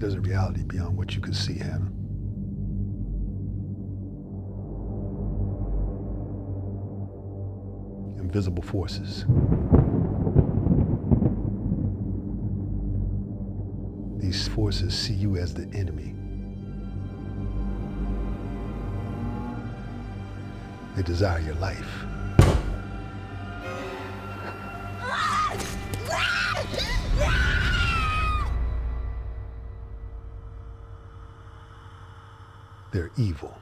There's a reality beyond what you can see, Hannah. Invisible forces. These forces see you as the enemy. They desire your life. They're evil.